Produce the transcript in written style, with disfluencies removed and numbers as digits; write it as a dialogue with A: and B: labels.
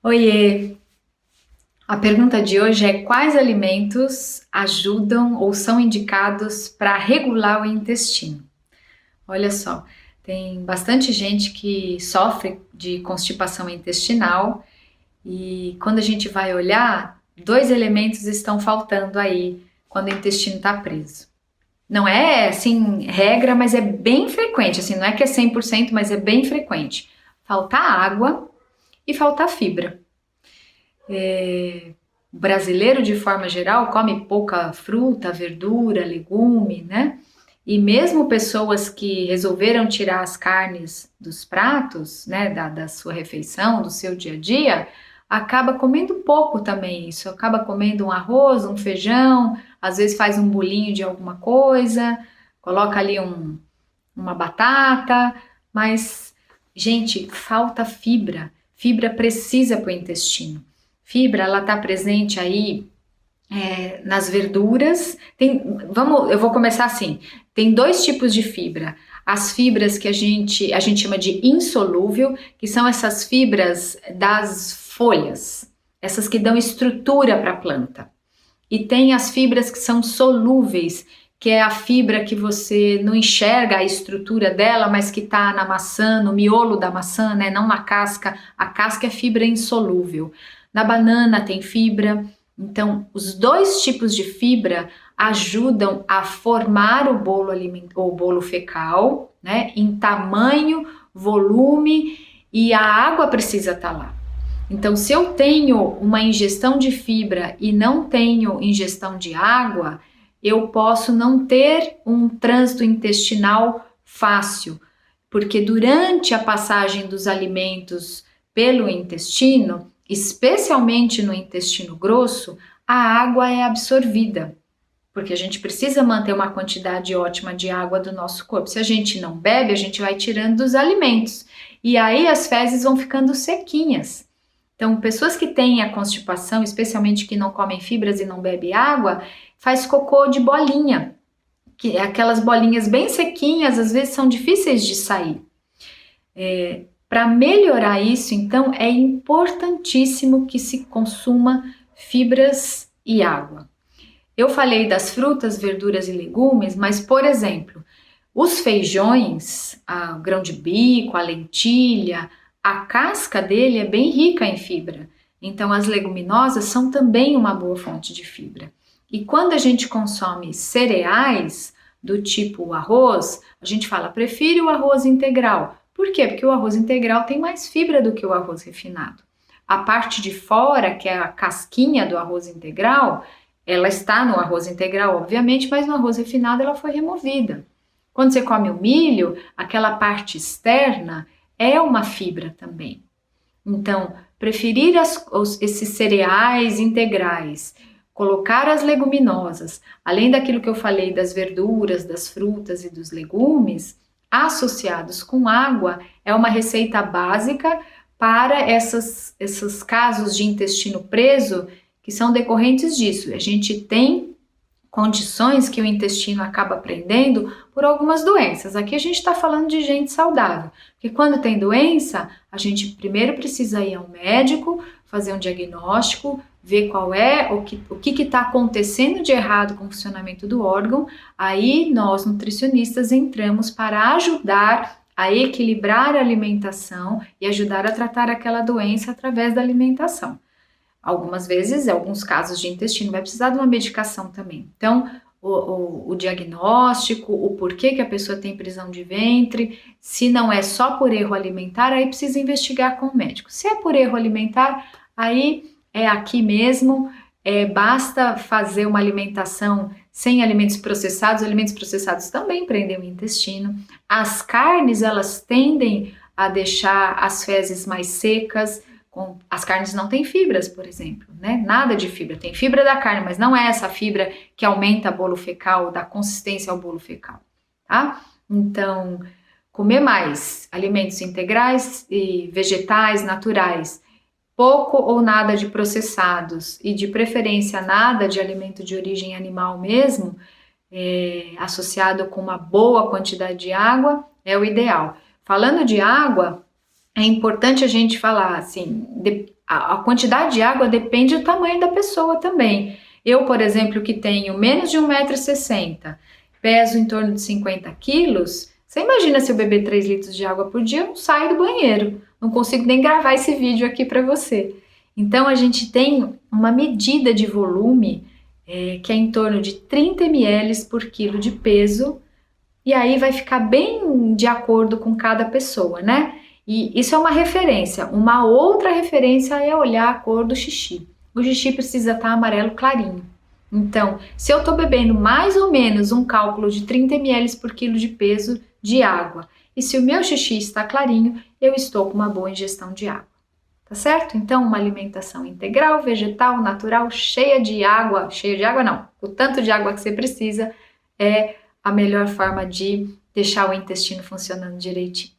A: Oiê! A pergunta de hoje é: quais alimentos ajudam ou são indicados para regular o intestino? Olha só, tem bastante gente que sofre de constipação intestinal e quando a gente vai olhar, dois elementos estão faltando aí quando o intestino está preso. Não é assim regra, mas é bem frequente, assim, não é que é 100%, mas é bem frequente. Faltar água e faltar fibra. O brasileiro, de forma geral, come pouca fruta, verdura, legume, né? E mesmo pessoas que resolveram tirar as carnes dos pratos, né, da sua refeição, do seu dia a dia, acaba comendo pouco também isso. Acaba comendo um arroz, um feijão, às vezes faz um bolinho de alguma coisa, coloca ali uma batata, mas, gente, falta fibra. Fibra precisa para o intestino. Fibra, ela está presente aí nas verduras. Eu vou começar assim. Tem dois tipos de fibra. As fibras que a gente chama de insolúvel, que são essas fibras das folhas, essas que dão estrutura para a planta. E tem as fibras que são solúveis, que é a fibra que você não enxerga a estrutura dela, mas que está na maçã, no miolo da maçã, né? Não na casca. A casca é fibra insolúvel. Na banana tem fibra. Então, os dois tipos de fibra ajudam a formar o bolo fecal, né? Em tamanho, volume, e a água precisa estar lá. Então, se eu tenho uma ingestão de fibra e não tenho ingestão de água, eu posso não ter um trânsito intestinal fácil, porque durante a passagem dos alimentos pelo intestino, especialmente no intestino grosso, a água é absorvida, porque a gente precisa manter uma quantidade ótima de água do nosso corpo. Se a gente não bebe, a gente vai tirando dos alimentos, e aí as fezes vão ficando sequinhas. Então, pessoas que têm a constipação, especialmente que não comem fibras e não bebem água, faz cocô de bolinha, que é aquelas bolinhas bem sequinhas, às vezes são difíceis de sair. Para melhorar isso, então, é importantíssimo que se consuma fibras e água. Eu falei das frutas, verduras e legumes, mas, por exemplo, os feijões, o grão de bico, a lentilha, a casca dele é bem rica em fibra. Então, as leguminosas são também uma boa fonte de fibra. E quando a gente consome cereais do tipo arroz, a gente fala, prefiro o arroz integral. Por quê? Porque o arroz integral tem mais fibra do que o arroz refinado. A parte de fora, que é a casquinha do arroz integral, ela está no arroz integral, obviamente, mas no arroz refinado ela foi removida. Quando você come o milho, aquela parte externa é uma fibra também. Então, preferir esses cereais integrais, colocar as leguminosas, além daquilo que eu falei das verduras, das frutas e dos legumes, associados com água, é uma receita básica para esses casos de intestino preso que são decorrentes disso. A gente tem condições que o intestino acaba prendendo por algumas doenças. Aqui a gente está falando de gente saudável, porque quando tem doença, a gente primeiro precisa ir ao médico, fazer um diagnóstico, ver qual é, o que está acontecendo de errado com o funcionamento do órgão. Aí nós, nutricionistas, entramos para ajudar a equilibrar a alimentação e ajudar a tratar aquela doença através da alimentação. Algumas vezes, em alguns casos de intestino, vai precisar de uma medicação também. Então, o diagnóstico, o porquê que a pessoa tem prisão de ventre, se não é só por erro alimentar, aí precisa investigar com o médico. Se é por erro alimentar, aí é aqui mesmo, basta fazer uma alimentação sem alimentos processados. Alimentos processados também prendem o intestino. As carnes, elas tendem a deixar as fezes mais secas. As carnes não têm fibras, por exemplo, né? Nada de fibra. Tem fibra da carne, mas não é essa fibra que aumenta o bolo fecal, dá consistência ao bolo fecal, tá? Então, comer mais alimentos integrais e vegetais naturais, pouco ou nada de processados e de preferência nada de alimento de origem animal mesmo, associado com uma boa quantidade de água, é o ideal. Falando de água, é importante a gente falar assim, a quantidade de água depende do tamanho da pessoa também. Eu, por exemplo, que tenho menos de 1,60 m, peso em torno de 50 quilos, você imagina se eu beber 3 litros de água por dia, eu não saio do banheiro. Não consigo nem gravar esse vídeo aqui para você. Então, a gente tem uma medida de volume que é em torno de 30 ml por quilo de peso, e aí vai ficar bem de acordo com cada pessoa, né? E isso é uma referência. Uma outra referência é olhar a cor do xixi. O xixi precisa estar amarelo clarinho. Então, se eu estou bebendo mais ou menos um cálculo de 30 ml por quilo de peso de água, e se o meu xixi está clarinho, eu estou com uma boa ingestão de água. Tá certo? Então, uma alimentação integral, vegetal, natural, cheia de água não, o tanto de água que você precisa é a melhor forma de deixar o intestino funcionando direitinho.